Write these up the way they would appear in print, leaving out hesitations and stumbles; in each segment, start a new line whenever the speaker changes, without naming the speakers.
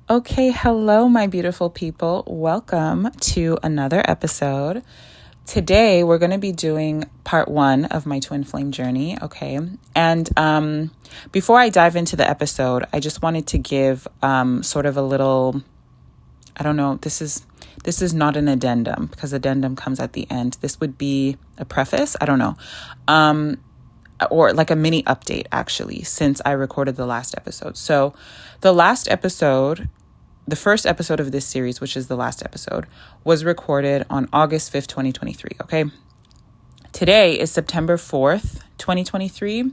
Okay, hello, my beautiful people. Welcome to another episode. Today, we're going to be doing part 1 of my twin flame journey, okay? And before I dive into the episode, I just wanted to give sort of a little, I don't know, this is not an addendum because addendum comes at the end. This would be a preface, I don't know. Or like a mini update, actually, since I recorded the last episode. So the first episode of this series, which is the last episode, was recorded on August 5th, 2023, okay? Today is September 4th, 2023.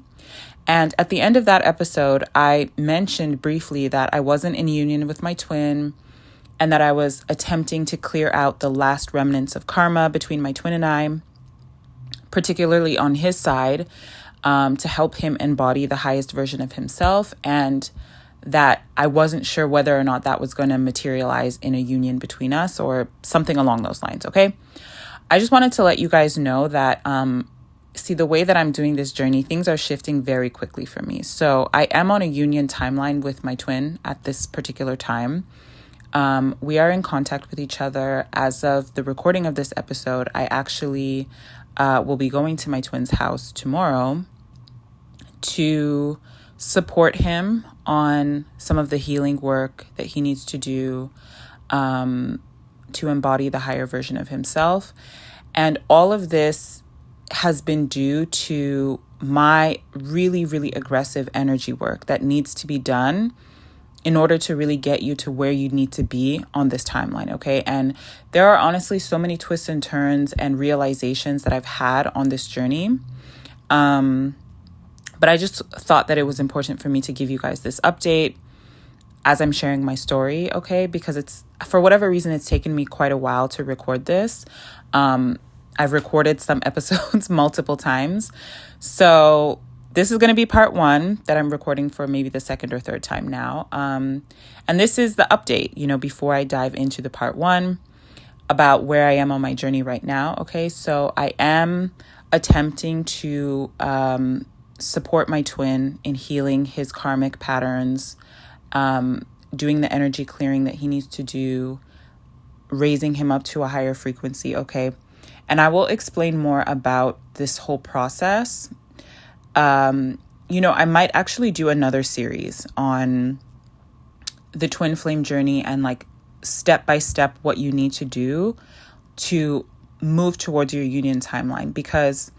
And at the end of that episode, I mentioned briefly that I wasn't in union with my twin and that I was attempting to clear out the last remnants of karma between my twin and I, particularly on his side, to help him embody the highest version of himself, and that I wasn't sure whether or not that was going to materialize in a union between us or something along those lines, okay? I just wanted to let you guys know that, the way that I'm doing this journey, things are shifting very quickly for me. So I am on a union timeline with my twin at this particular time. We are in contact with each other. As of the recording of this episode, I actually will be going to my twin's house tomorrow to support him on some of the healing work that he needs to do to embody the higher version of himself. And all of this has been due to my really, really aggressive energy work that needs to be done in order to really get you to where you need to be on this timeline, okay? And there are honestly so many twists and turns and realizations that I've had on this journey. But I just thought that it was important for me to give you guys this update as I'm sharing my story, okay? Because it's, for whatever reason, it's taken me quite a while to record this. I've recorded some episodes multiple times. So this is going to be part 1 that I'm recording for maybe the second or third time now. And this is the update, before I dive into the part 1 about where I am on my journey right now, okay? So I am attempting to support my twin in healing his karmic patterns, doing the energy clearing that he needs to do, raising him up to a higher frequency, okay? And I will explain more about this whole process. I might actually do another series on the twin flame journey and like step by step what you need to do to move towards your union timeline, because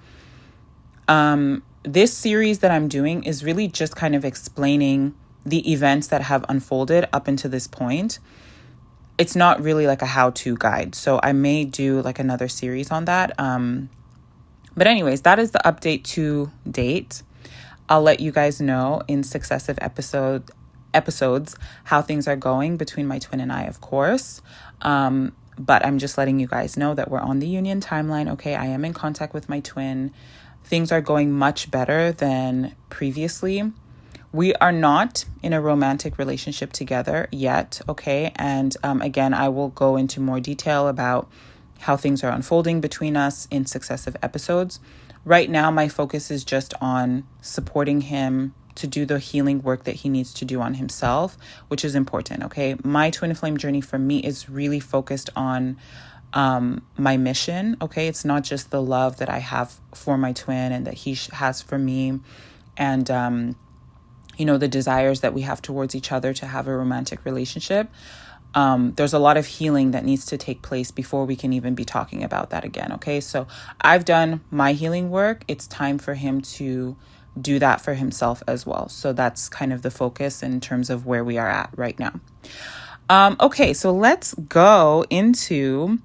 this series that I'm doing is really just kind of explaining the events that have unfolded up until this point. It's not really like a how-to guide. So I may do like another series on that. But anyways, that is the update to date. I'll let you guys know in successive episodes how things are going between my twin and I, of course. But I'm just letting you guys know that we're on the union timeline. Okay, I am in contact with my twin. Things are going much better than previously. We are not in a romantic relationship together yet, okay? And again, I will go into more detail about how things are unfolding between us in successive episodes. Right now, my focus is just on supporting him to do the healing work that he needs to do on himself, which is important, okay? My twin flame journey for me is really focused on my mission, okay? It's not just the love that I have for my twin and that he has for me, and the desires that we have towards each other to have a romantic relationship. There's a lot of healing that needs to take place before we can even be talking about that again, okay? So I've done my healing work. It's time for him to do that for himself as well. So that's kind of the focus in terms of where we are at right now. Okay, so let's go into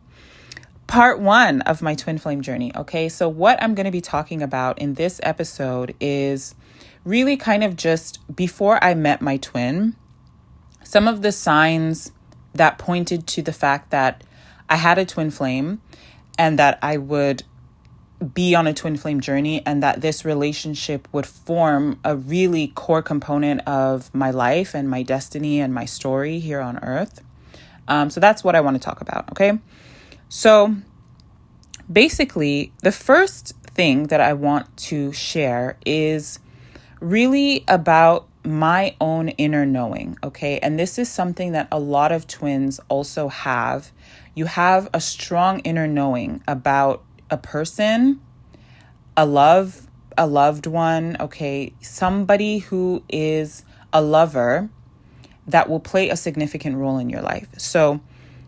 part 1 of my twin flame journey, okay? So what I'm going to be talking about in this episode is really kind of just before I met my twin, some of the signs that pointed to the fact that I had a twin flame and that I would be on a twin flame journey and that this relationship would form a really core component of my life and my destiny and my story here on earth. So that's what I want to talk about, okay? So basically, the first thing that I want to share is really about my own inner knowing, okay? And this is something that a lot of twins also have. You have a strong inner knowing about a person, a loved one, okay? Somebody who is a lover that will play a significant role in your life. So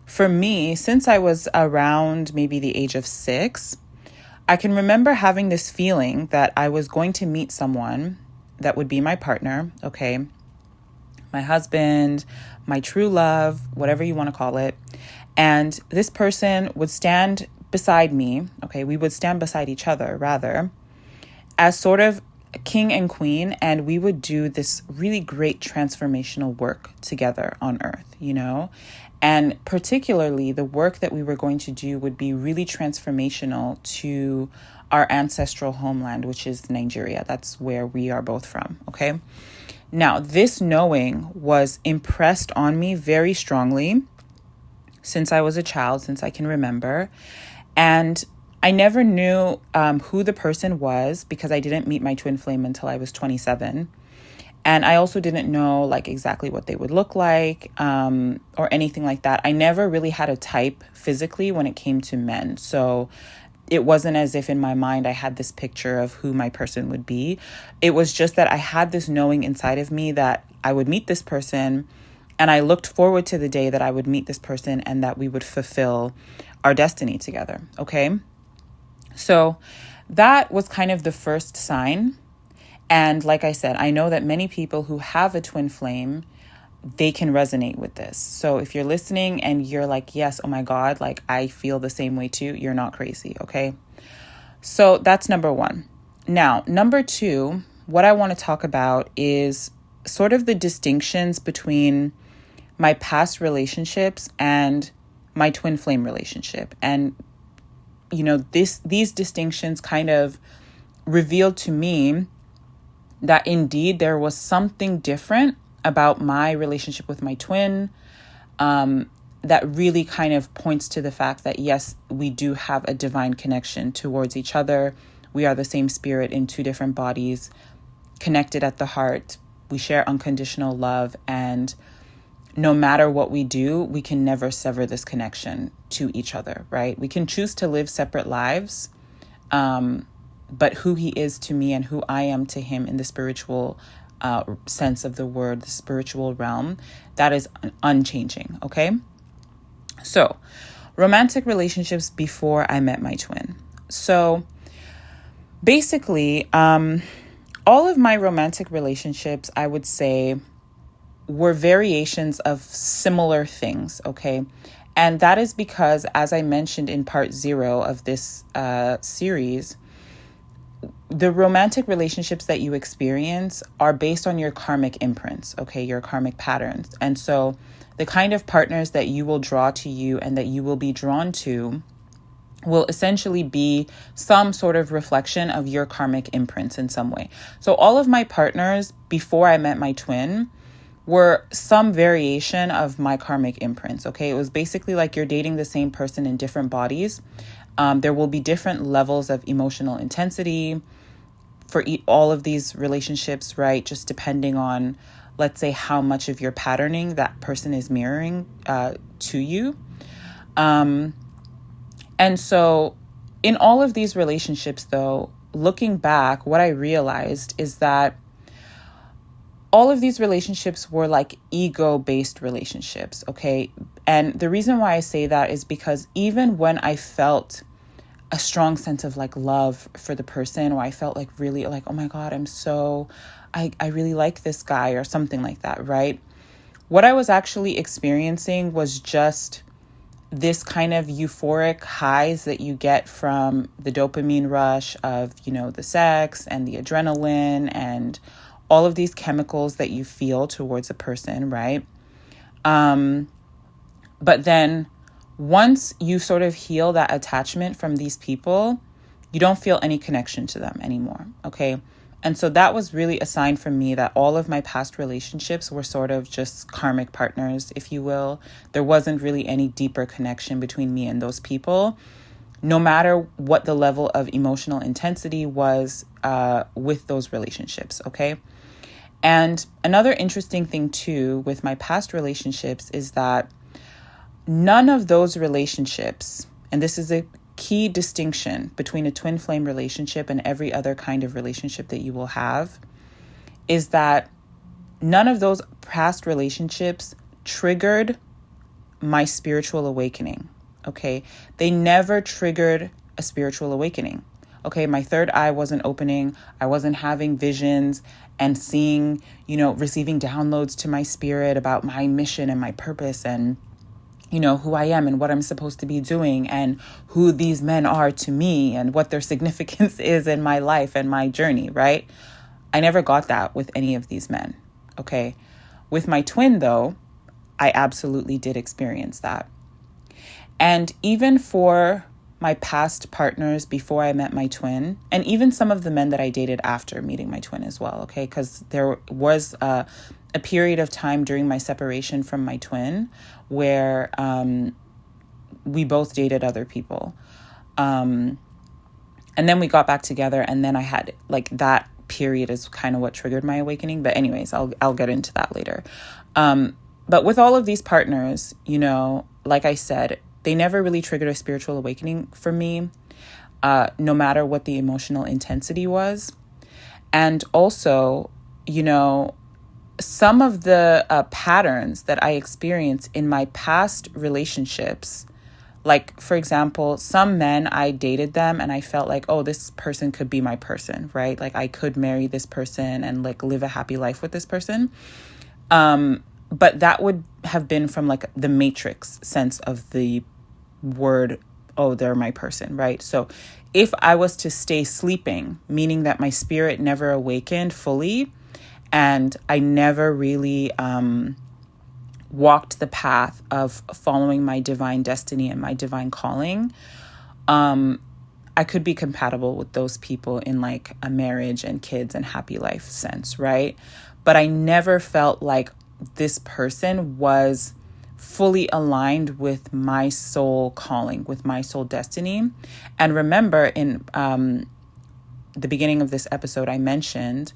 for me, since I was around maybe the age of 6, I can remember having this feeling that I was going to meet someone that would be my partner, okay? My husband, my true love, whatever you want to call it. And this person would stand beside me, okay? We would stand beside each other, rather, as sort of king and queen, and we would do this really great transformational work together on earth, you know? And particularly the work that we were going to do would be really transformational to our ancestral homeland, which is Nigeria. That's where we are both from, okay? Now, this knowing was impressed on me very strongly since I was a child, since I can remember. And I never knew who the person was because I didn't meet my twin flame until I was 27. And I also didn't know like exactly what they would look like or anything like that. I never really had a type physically when it came to men. So it wasn't as if in my mind I had this picture of who my person would be. It was just that I had this knowing inside of me that I would meet this person, and I looked forward to the day that I would meet this person and that we would fulfill our destiny together, okay? So that was kind of the first sign. And like I said, I know that many people who have a twin flame, they can resonate with this. So if you're listening and you're like, yes, oh my God, like I feel the same way too, you're not crazy, okay? So that's number one. Now, number two, what I want to talk about is sort of the distinctions between my past relationships and my twin flame relationship. And, you know, these distinctions kind of revealed to me that indeed there was something different about my relationship with my twin that really kind of points to the fact that, yes, we do have a divine connection towards each other. We are the same spirit in two different bodies, connected at the heart. We share unconditional love, and no matter what we do, we can never sever this connection to each other, right? We can choose to live separate lives, but who he is to me and who I am to him in the spiritual sense of the word, the spiritual realm, that is unchanging, okay? So, romantic relationships before I met my twin. So, basically, all of my romantic relationships, I would say, were variations of similar things, okay? And that is because, as I mentioned in part 0 of this series, the romantic relationships that you experience are based on your karmic imprints, okay, your karmic patterns. And so the kind of partners that you will draw to you and that you will be drawn to will essentially be some sort of reflection of your karmic imprints in some way. So all of my partners before I met my twin were some variation of my karmic imprints, okay? It was basically like you're dating the same person in different bodies. There will be different levels of emotional intensity for all of these relationships, right? Just depending on, let's say, how much of your patterning that person is mirroring to you. And so in all of these relationships, though, looking back, what I realized is that all of these relationships were like ego-based relationships, okay? And the reason why I say that is because even when I felt a strong sense of like love for the person, or I felt like really like, oh my God, I really like this guy or something like that, right? What I was actually experiencing was just this kind of euphoric highs that you get from the dopamine rush of, you know, the sex and the adrenaline and all of these chemicals that you feel towards a person, right? But then once you sort of heal that attachment from these people, you don't feel any connection to them anymore, okay? And so that was really a sign for me that all of my past relationships were sort of just karmic partners, if you will. There wasn't really any deeper connection between me and those people, no matter what the level of emotional intensity was with those relationships, okay? And another interesting thing too with my past relationships is that none of those relationships, and this is a key distinction between a twin flame relationship and every other kind of relationship that you will have, is that none of those past relationships triggered my spiritual awakening. Okay. They never triggered a spiritual awakening. Okay. My third eye wasn't opening. I wasn't having visions and seeing, receiving downloads to my spirit about my mission and my purpose and, who I am and what I'm supposed to be doing and who these men are to me and what their significance is in my life and my journey, right? I never got that with any of these men. Okay. With my twin, though, I absolutely did experience that. And even for my past partners before I met my twin, and even some of the men that I dated after meeting my twin as well, okay? Because there was a period of time during my separation from my twin where we both dated other people. And then we got back together, and then I had that period is kind of what triggered my awakening. But anyways, I'll get into that later. But with all of these partners, like I said, they never really triggered a spiritual awakening for me, no matter what the emotional intensity was. And also, some of the patterns that I experienced in my past relationships, like, for example, some men, I dated them and I felt like, oh, this person could be my person, right? Like I could marry this person and live a happy life with this person. But that would have been from the matrix sense of the word, oh, they're my person, right? So if I was to stay sleeping, meaning that my spirit never awakened fully and I never really walked the path of following my divine destiny and my divine calling, I could be compatible with those people in a marriage and kids and happy life sense, right? But I never felt like this person was fully aligned with my soul calling, with my soul destiny. And remember, in the beginning of this episode, I mentioned,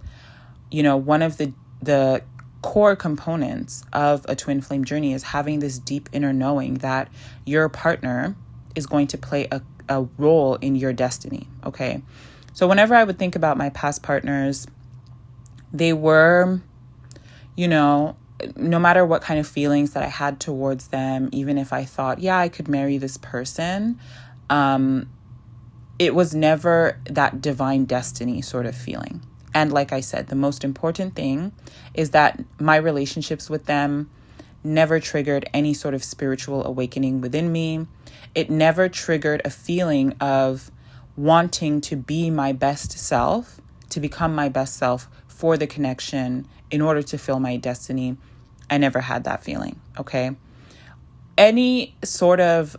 one of the core components of a twin flame journey is having this deep inner knowing that your partner is going to play a role in your destiny. Okay. So whenever I would think about my past partners, they were, no matter what kind of feelings that I had towards them, even if I thought, yeah, I could marry this person, it was never that divine destiny sort of feeling. And like I said, the most important thing is that my relationships with them never triggered any sort of spiritual awakening within me. It never triggered a feeling of wanting to be my best self, to become my best self for the connection in order to fill my destiny. I never had that feeling, okay? Any sort of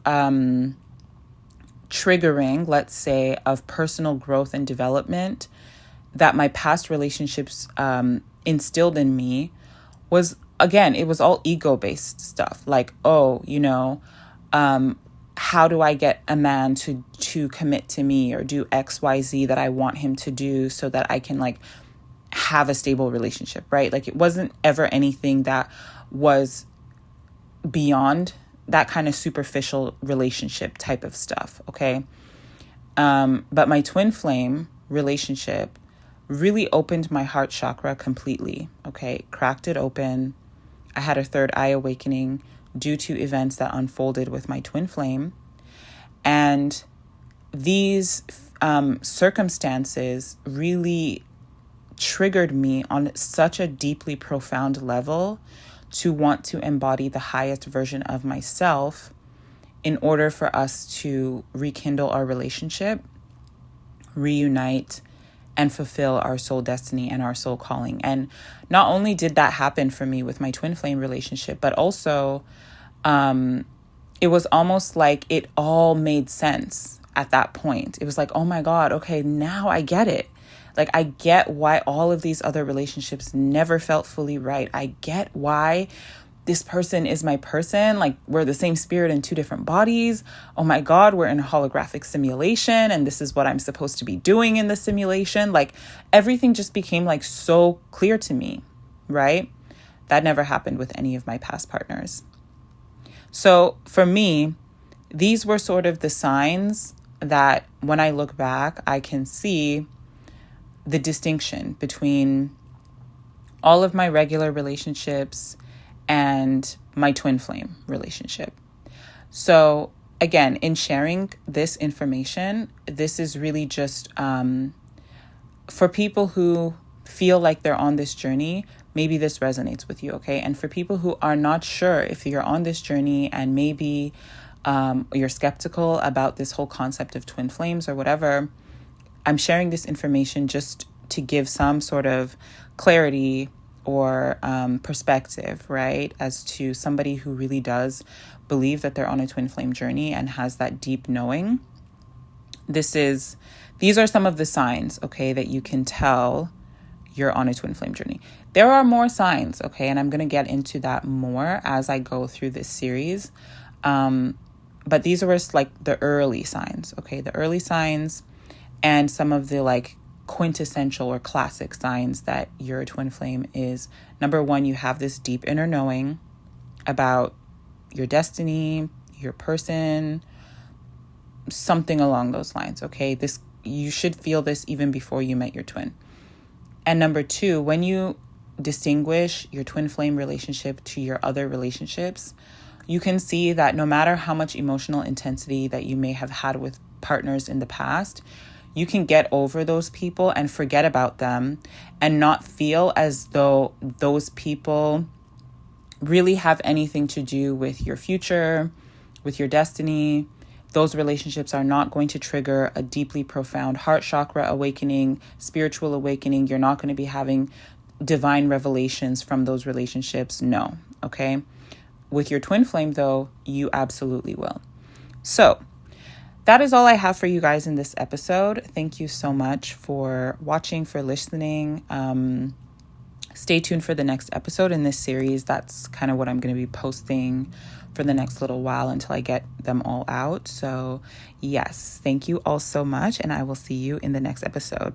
triggering, let's say, of personal growth and development that my past relationships instilled in me was, again, it was all ego-based stuff. How do I get a man to commit to me or do X, Y, Z that I want him to do so that I can have a stable relationship, right? It wasn't ever anything that was beyond that kind of superficial relationship type of stuff, okay? But my twin flame relationship really opened my heart chakra completely, okay? Cracked it open. I had a third eye awakening due to events that unfolded with my twin flame. And these circumstances really triggered me on such a deeply profound level to want to embody the highest version of myself in order for us to rekindle our relationship, reunite, and fulfill our soul destiny and our soul calling. And not only did that happen for me with my twin flame relationship, but also it was almost like it all made sense at that point. It was like, oh my God, okay, now I get it. I get why all of these other relationships never felt fully right. I get why this person is my person. We're the same spirit in two different bodies. Oh my God, we're in a holographic simulation and this is what I'm supposed to be doing in the simulation. Everything just became so clear to me. right? That never happened with any of my past partners. So for me, these were sort of the signs that when I look back, I can see the distinction between all of my regular relationships and my twin flame relationship. So again, in sharing this information, this is really just for people who feel like they're on this journey. Maybe this resonates with you, okay? And for people who are not sure if you're on this journey and maybe you're skeptical about this whole concept of twin flames or whatever, I'm sharing this information just to give some sort of clarity or perspective, right? As to somebody who really does believe that they're on a twin flame journey and has that deep knowing. These are some of the signs, okay, that you can tell you're on a twin flame journey. There are more signs, okay, and I'm going to get into that more as I go through this series. But these were like the early signs, okay, the early signs and some of the like quintessential or classic signs that you're a twin flame is, number one, you have this deep inner knowing about your destiny, your person, something along those lines, okay? You should feel this even before you met your twin. And number two, when you distinguish your twin flame relationship to your other relationships, you can see that no matter how much emotional intensity that you may have had with partners in the past, you can get over those people and forget about them and not feel as though those people really have anything to do with your future, with your destiny. Those relationships are not going to trigger a deeply profound heart chakra awakening, spiritual awakening. You're not going to be having divine revelations from those relationships. No, okay? With your twin flame, though, you absolutely will. So that is all I have for you guys in this episode. Thank you so much for watching, for listening. Stay tuned for the next episode in this series. That's kind of what I'm going to be posting for the next little while until I get them all out. So yes, thank you all so much, and I will see you in the next episode.